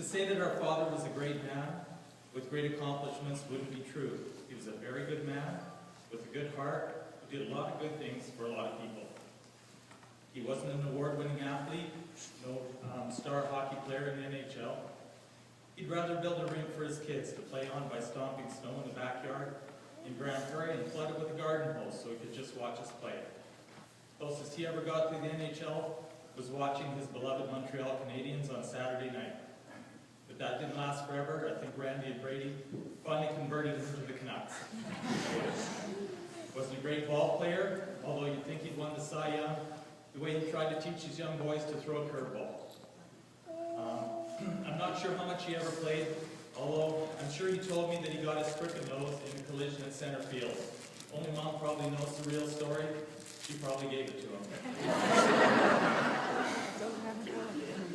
say that our father was a great man with great accomplishments wouldn't be true. He was a very good man with a good heart who did a lot of good things for a lot of people. He wasn't an award-winning athlete, no star hockey player in the NHL. He'd rather build a rink for his kids to play on by stomping snow in the backyard in Grand Prairie and flood it with a garden hose so he could just watch us play. Closest he ever got to the NHL was watching his beloved Montreal Canadiens on Saturday night. But that didn't last forever. I think Randy and Brady finally converted him to the Canucks. Wasn't a great ball player, although you'd think he'd won the Cy Young, the way he tried to teach his young boys to throw a curveball. I'm not sure how much he ever played, although I'm sure he told me that he got his crooked nose in a collision at center field. Only Mom probably knows the real story. She probably gave it to him.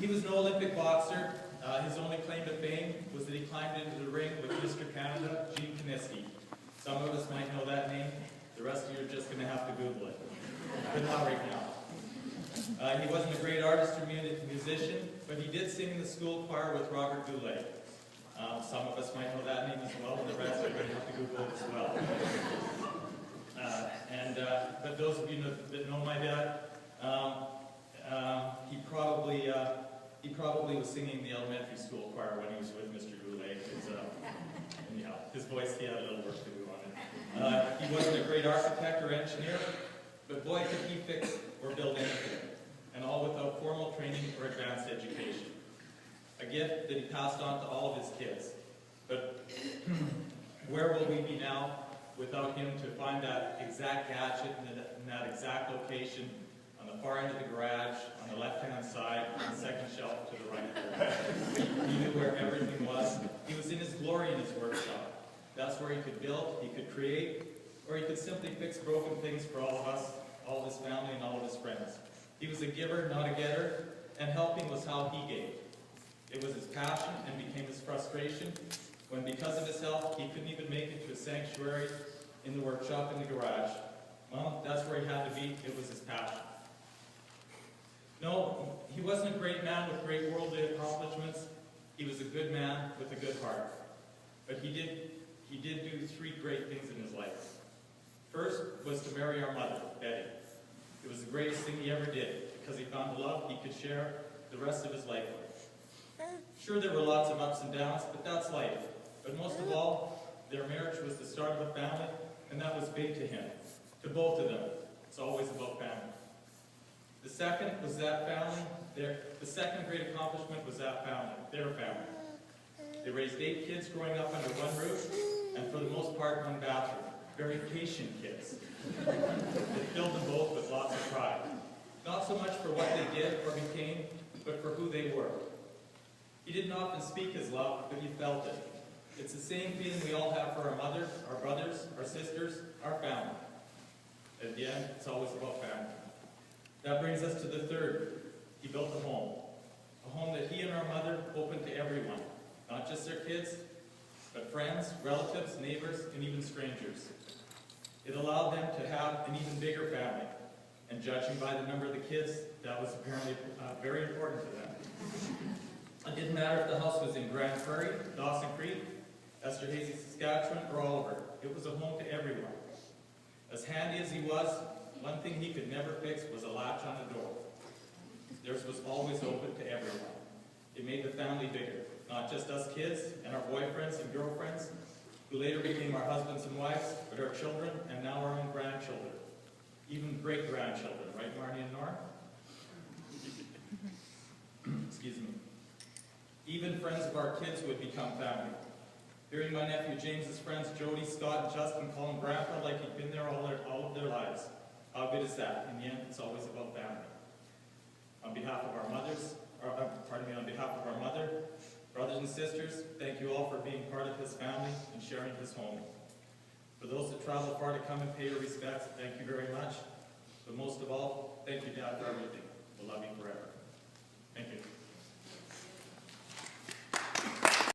He was no Olympic boxer. His only claim to fame was that he climbed into the ring with Mr. Canada, Gene Kiniski. Some of us might know that name. The rest of you are just going to have to Google it. But not right now. He wasn't a great artist or musician, but he did sing in the school choir with Robert Goulet. Some of us might know that name as well, and the rest are going to have to Google it as well. But those of you that know my dad, he probably was singing the elementary school choir when he was with Mr. Goulet. His voice, he had a little work to do on it. He wasn't a great architect or engineer, but boy, could he fix or build anything, and all without formal training or advanced education. A gift that he passed on to all of his kids. But where will we be now without him to find that exact gadget in that exact location on the far end of the garage, on the left-hand side, on the second shelf to the right. He knew where everything was. He was in his glory in his workshop. That's where he could build, he could create, or he could simply fix broken things for all of us, all of his family, and all of his friends. He was a giver, not a getter, and helping was how he gave. It was his passion and became his frustration when, because of his health, he couldn't even make it to a sanctuary in the workshop in the garage. Well, that's where he had to be. It was his passion. No, he wasn't a great man with great worldly accomplishments. He was a good man with a good heart. But he did do three great things in his life. First was to marry our mother, Betty. It was the greatest thing he ever did, because he found a love he could share the rest of his life with. Sure, there were lots of ups and downs, but that's life. But most of all, their marriage was the start of a family, and that was big to him, to both of them. It's always about family. The second was that family. The second great accomplishment was that family, their family. They raised 8 kids growing up under one roof, and for the most part, one bathroom. Very patient kids. They filled them both with lots of pride. Not so much for what they did or became, but for who they were. He didn't often speak his love, but you felt it. It's the same feeling we all have for our mothers, our brothers, our sisters, our family. At the end, it's always about family. That brings us to the third. He built a home. A home that he and our mother opened to everyone. Not just their kids, but friends, relatives, neighbors, and even strangers. It allowed them to have an even bigger family. And judging by the number of the kids, that was apparently very important to them. It didn't matter if the house was in Grand Prairie, Dawson Creek, Esterhazy, Saskatchewan, or Oliver. It was a home to everyone. As handy as he was, one thing he could never fix was a latch on the door. Theirs was always open to everyone. It made the family bigger, not just us kids and our boyfriends and girlfriends, who later became our husbands and wives, but our children and now our own grandchildren. Even great-grandchildren, right, Marnie and Nora? Excuse me. Even friends of our kids who had become family. Hearing my nephew James's friends, Jody, Scott, and Justin, call him Grandpa like he'd been there all of their lives. How good is that? In the end, it's always about family. On behalf of our mothers, on behalf of our mother, brothers and sisters, thank you all for being part of his family and sharing his home. For those that travel far to come and pay your respects, thank you very much. But most of all, thank you, Dad, for everything. We'll love you forever. Thank you.